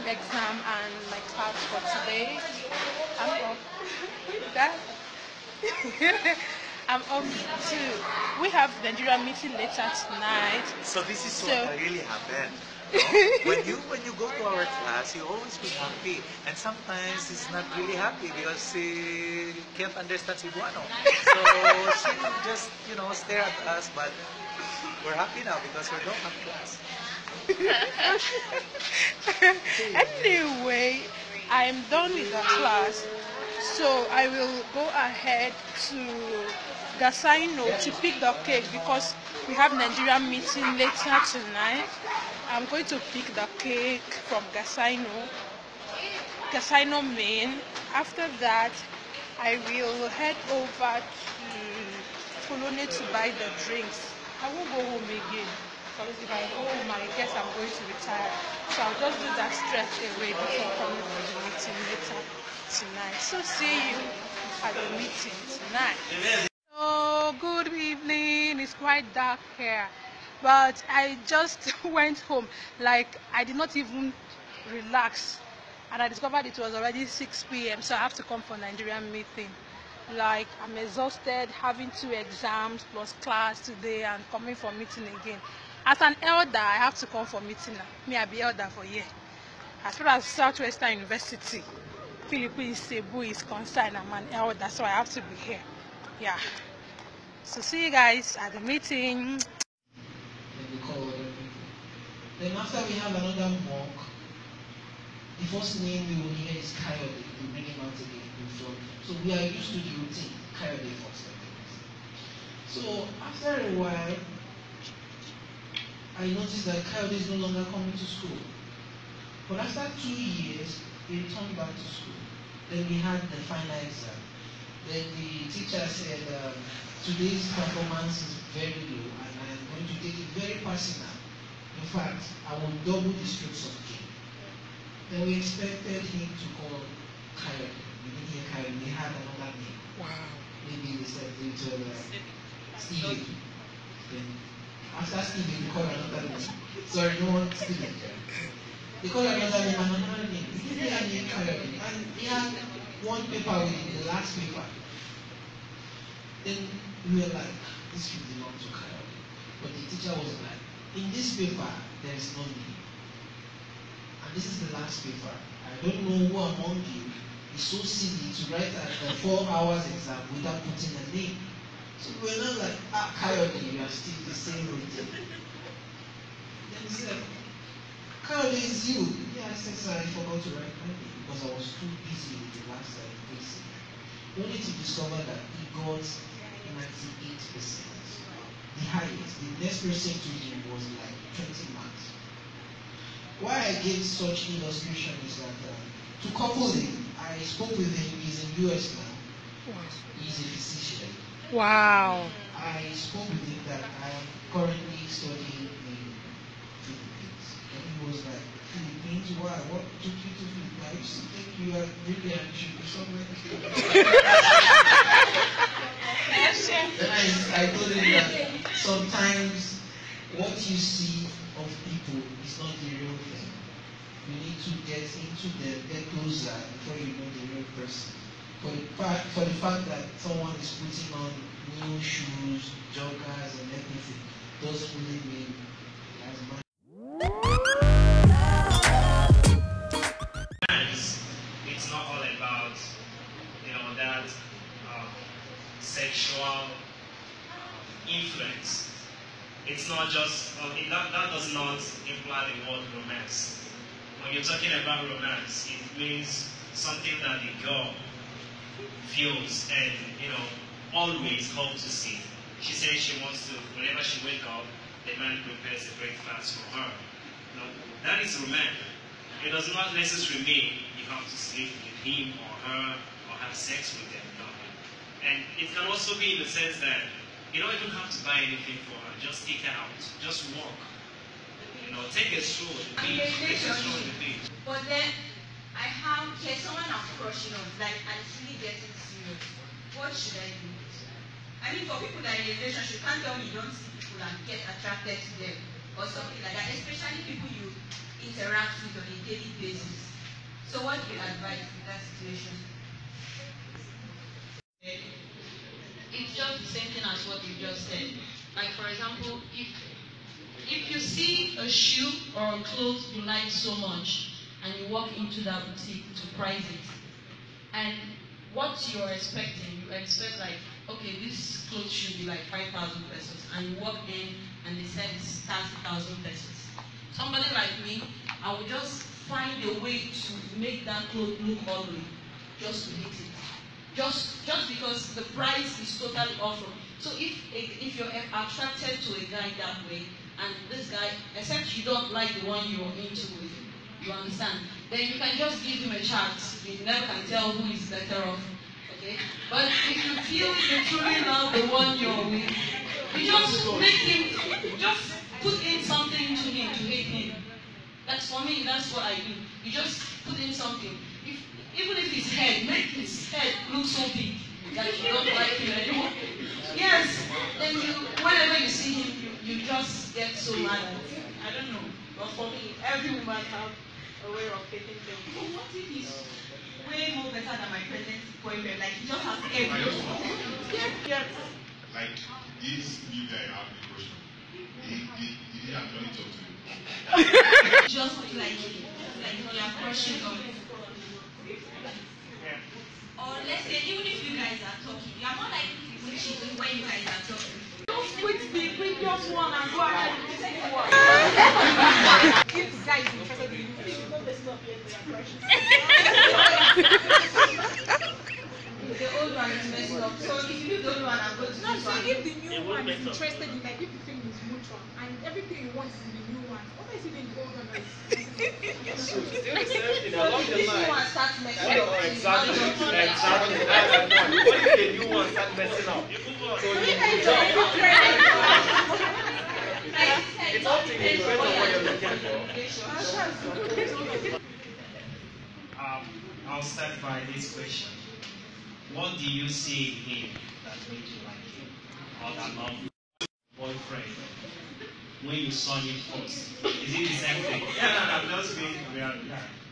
exam and my class for today. I'm off. That I'm off too. We have the Nigerian meeting later tonight. So this is what really happened. No? when you go to our class, you always be happy, and sometimes it's not really happy because she can't understand Cebuano. So she just stare at us, but we're happy now because we don't have class. Anyway, I'm done with the class, so I will go ahead to Gasaino to pick the cake because we have Nigerian meeting later tonight. I'm going to pick the cake from Gasaino main. After that, I will head over to Colone to buy the drinks. I won't go home again. Because if I go home, I guess I'm going to retire. So I'll just do that stress away before coming for the meeting later tonight. So see you at the meeting tonight. So good evening. It's quite dark here, but I just went home. Like I did not even relax, and I discovered it was already 6 p.m. So I have to come for Nigerian meeting. Like I'm exhausted, having 2 exams plus class today and coming for meeting again. As an elder, I have to come for meeting now. Me, I be elder for a year. As far as Southwestern University, Philippines, Cebu is concerned, I'm an elder, so I have to be here. Yeah. So see you guys at the meeting. Then we call other people. Then after we have another monk, the first name we will hear is Coyote. We bring him out again in front. So we are used to the routine. Coyote first. So after a while, I noticed that Coyote is no longer coming to school. But after 2 years, he returned back to school. Then we had the final exam. Then the teacher said, today's performance is very low and I am going to take it very personal. In fact, I will double the strokes of game. Then we expected him to call Coyote. We didn't hear Coyote, we had another name. Wow. Maybe they said it was Steven. Then after Steven, we called another name. Sorry, no one Steven. They called another name and another name. We didn't hear name Coyote. And he had one paper with the last paper. Then we were like, this should belong to Coyote. But the teacher was like, in this paper, there is no name. And this is the last paper. I don't know who among you is so silly to write at the 4 hours exam without putting a name. So we were not like, Coyote, you are still the same routine. Then he said, Coyote is you. Yeah, I said, sorry, I forgot to write my name because I was too busy with the last quiz. Only to discover that he got 98%. The highest. The next person to him was like 20 marks. Why I gave such illustration is that to couple him, I spoke with him. He's in US now. He's a physician. Wow. I spoke with him that I am currently studying in Philippines. And he was like, Philippines? Why? What took you to Philippines? I used to think you are really and you should be somewhere. Then I told him that sometimes what you see of people is not the real thing. You need to get into them, get closer before you know the real person. For the fact that someone is putting on new shoes, joggers, and everything doesn't really mean he has money. It's not all about that sexual influence. It's not just that does not imply the word romance. When you're talking about romance, it means something that the girl feels and always hopes to see. She says she wants to, whenever she wakes up, the man prepares a breakfast for her. That is romance. It does not necessarily mean you have to sleep with him or her or have sex with them. No. And it can also be in the sense that you don't even have to buy anything for her. Just take her out. Just walk. Take a stroll on the beach. Take a stroll on the beach. But then there's someone I'm crushing on, and it's really getting serious. What should I do? I mean, for people that are in a relationship, you can't tell me you don't see people and get attracted to them. or something like that, especially people you interact with on a daily basis. So what do you advise in that situation? It's just the same thing as what you just said. Like for example, if you see a shoe or a clothes you like so much and you walk into that boutique to price it, and what you're expecting, you expect like, okay, this clothes should be like 5,000 pesos, and you walk in and they said it's 30,000 pesos. Somebody like me, I would just find a way to make that clothes look ugly, just to hit it. Just because the price is totally off from. So if you're attracted to a guy that way, and this guy, except you don't like the one you're into with, you understand, then you can just give him a chance. You never can tell who is better off. Okay? But if you feel you truly love the one you're with, you just make him, just put in something to him, to hate him. That's for me, that's what I do. You just put in something. Even if his head, make his head look so big that you don't like him anymore. Yes, then whenever you see him, you just get so mad at him. I don't know. But for me, every woman have a way of taking things. But what if he's way more better than my present boyfriend? Like, he just has everything. Yes. Like, this new guy have a question. Did he actually talk to you? Just like you are crushing on it. Or let's say, even if you guys are talking, you are more likely to be cheating when you guys are talking. Don't quit the previous one and go ahead with the second one. If the guy is interested in you, please don't listen up yet for your crushes. The old one is messing up. So if you don't know, I'm going to No, this so one. if the new one is interested in, like, if the thing is mutual and everything you want is in the new one, what makes you think the old one is? Still the same thing along the This new line. one starts messing up. Exactly. That's the point. What if the new one start messing up? So you jump. It's up to you. Depends on what you're looking for. I'll start by this question. What do you see in him that made you like him? Or that love boyfriend? When you saw him first? Is it the same thing? Yeah, I'm just being real.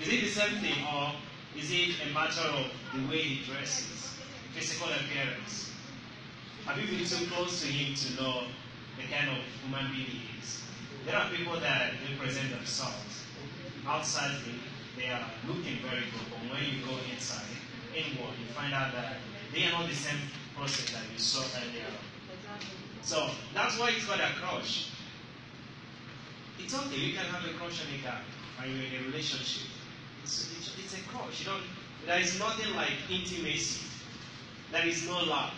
Is it the same thing, or is it a matter of the way he dresses, physical appearance? Have you been too close to him to know the kind of human being he is? There are people that they present themselves outwardly, they are looking very good, but when you go inside, inward, you find out that they are not the same person that you saw earlier. So that's why it's called a crush. It's okay, you can have a crush on a guy, and you're in a relationship. It's a crush. There is nothing like intimacy. There is no love.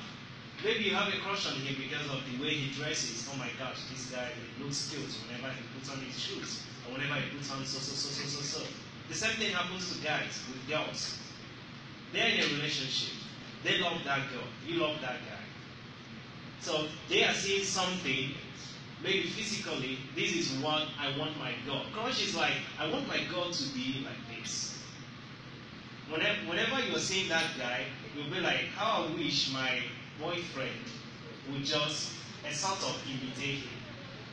Maybe you have a crush on him because of the way he dresses. Oh my gosh, this guy looks cute whenever he puts on his shoes, or whenever he puts on so. The same thing happens to guys with girls. They're in a relationship. They love that girl. You love that guy. So they are seeing something, maybe physically, this is what I want my girl. Crush is like, I want my girl to be like this. Whenever you're seeing that guy, you'll be like, how I wish my boyfriend would just sort of imitate him.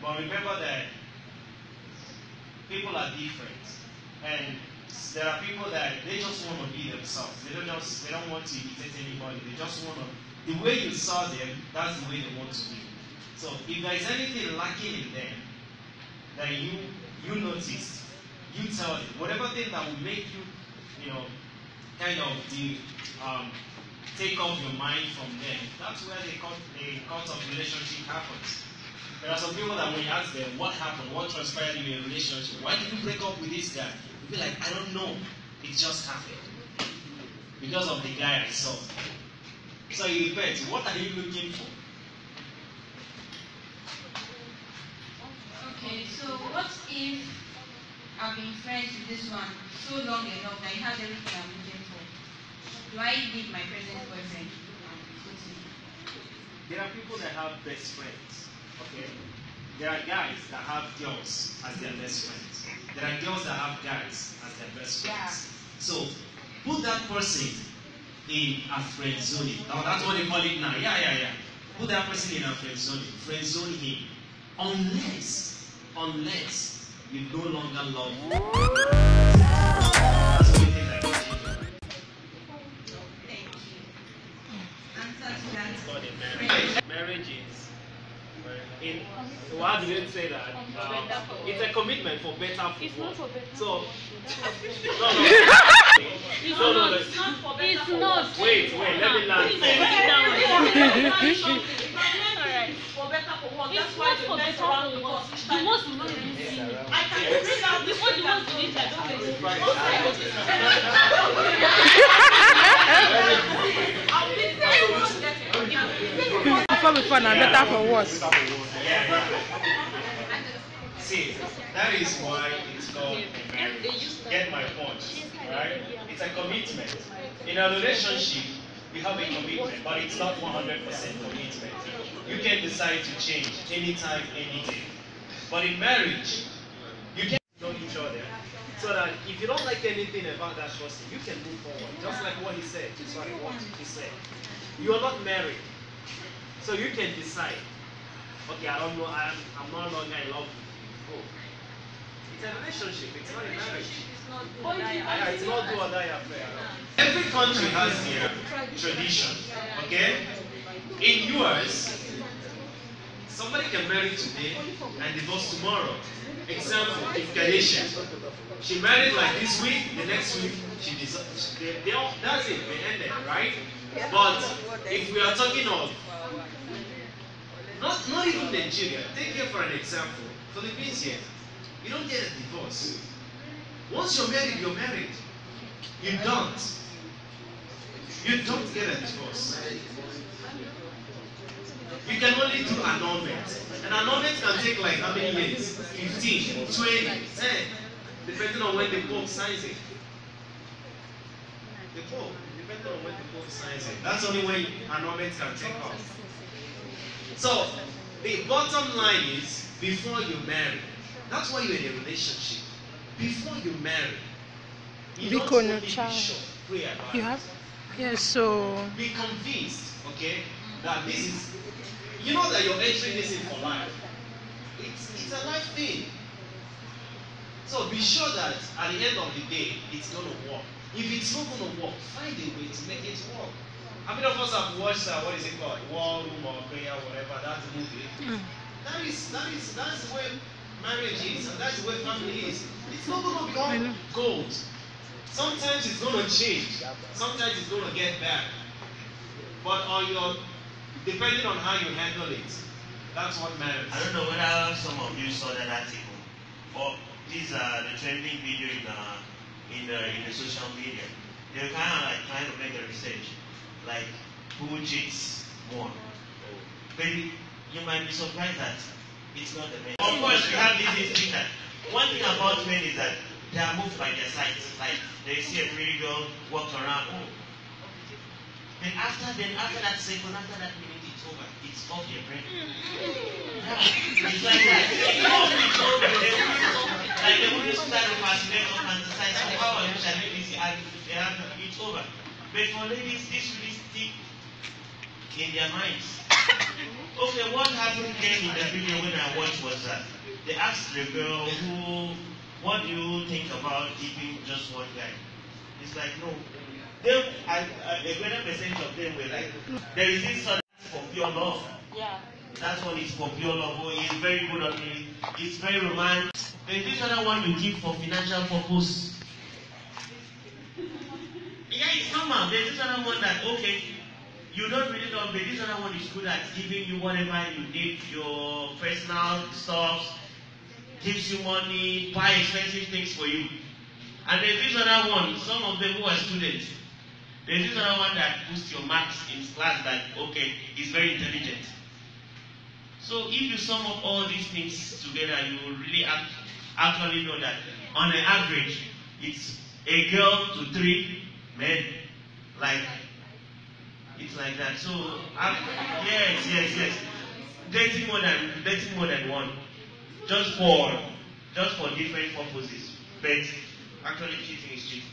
But remember that people are different. And there are people that they just want to be themselves. They don't want to imitate anybody. They just want to, the way you saw them, that's the way they want to be. So if there is anything lacking in them that you noticed, you tell them. Whatever thing that will make you, kind of take off your mind from them, that's where the cut of relationship happens. There are some people that when you ask them what happened, what transpired in your relationship, why did you break up with this guy? You'll be like, I don't know. It just happened. Because of the guy I saw. So it depends. What are you looking for? Okay, so what if I've been friends with this one so long enough that he has everything I'm looking for? Do I leave my present boyfriend and go to him? There are people that have best friends. Okay? There are guys that have girls as their best friends. There are girls that have guys as their best friends. Yeah. So put that person in a friend zone. Now that's what they call it now. Yeah. Put that person in a friend zone. Friend zone him. Unless unless you no longer love. That's the only thing I can change. Thank you. Answer to that. It's called a marriage. Marriage is, how do they say that? It's a commitment for better for It's not for better. So, It's no. not. It's not. Wait, let me land. Alright. For better for what? It's not for better for what. You must know you see me. I can bring out this Before you want to eat, I don't want Before now, better for what? See, that is why it's called a marriage. Get my point, right? It's a commitment. In a relationship, we have a commitment, but it's not 100% commitment. You can decide to change anytime, any day. But in marriage, you can know each other. So that if you don't like anything about that person, you can move forward. Just like what he said. Sorry, what he said. You are not married. So you can decide. Okay, I don't know, I'm no longer in love with you. Oh. It's a relationship, it's not a marriage. It's not do or die affair. Every country has their tradition, okay? In yours, somebody can marry today and divorce tomorrow. Example, incarnation. She married like this week, the next week she divorced. That's it, they ended, right? But if we are talking of not even Nigeria, take here for an example, Philippines here, you don't get a divorce. Once you're married, you're married. You don't get a divorce. You can only do annulment. An annulment can take like how many years? 15, 20, 10, depending on when the Pope signs it. The Pope, depending on when the Pope signs it. That's only when annulment can take off. So, the bottom line is, before you marry, that's why you're in a relationship. Before you marry, you don't only be sure, pray about You have? Yes, so... Be convinced, okay, that this is, you know that you're entering this in for life. It's a life thing. So be sure that at the end of the day, it's going to work. If it's not going to work, find a way to make it work. How many of us have watched what is it called? War Room or Prayer, whatever, that's the movie. That's the way marriage is, and that's the way family is. It's not going to be all gold. Sometimes it's going to change. Sometimes it's going to get bad. But depending on how you handle it, that's what matters. I don't know whether some of you saw that article, but these are the trending video in the social media. They're kind of like trying to make a research, like who cheats more. But you might be surprised that it's not the men. Of course, we have this instinct that one thing about men is that they are moved by their sights. Like they see a pretty girl walk around. Oh. Then after that second, after that minute, it's over. It's off your brain. It's like that. It's over. Like they wouldn't start to fascinate or fantasize. So how I wish I made this, it's over. But for ladies, this really stick in their minds. Okay, what happened again in the video when I watched was that they asked the girl what do you think about keeping just one guy? It's like, no. A greater percentage of them were like, there is this sort of for pure love. Yeah. That one is for pure love. Oh, it's very good on me. It's very romantic. There is this other one you keep for financial purpose. Yeah, it's normal. There's this other one that, okay, you don't really know, but this other one is good at giving you whatever you need, your personal stuff, gives you money, buy expensive things for you. And there's this other one, some of them who are students, there's this other one that boosts your marks in class that, okay, is very intelligent. So if you sum up all these things together, you will really actually know that on an average, it's a girl to 3 men. Like, it's like that. So, yes. Dating more than one. Just for different purposes. But actually cheating is cheating.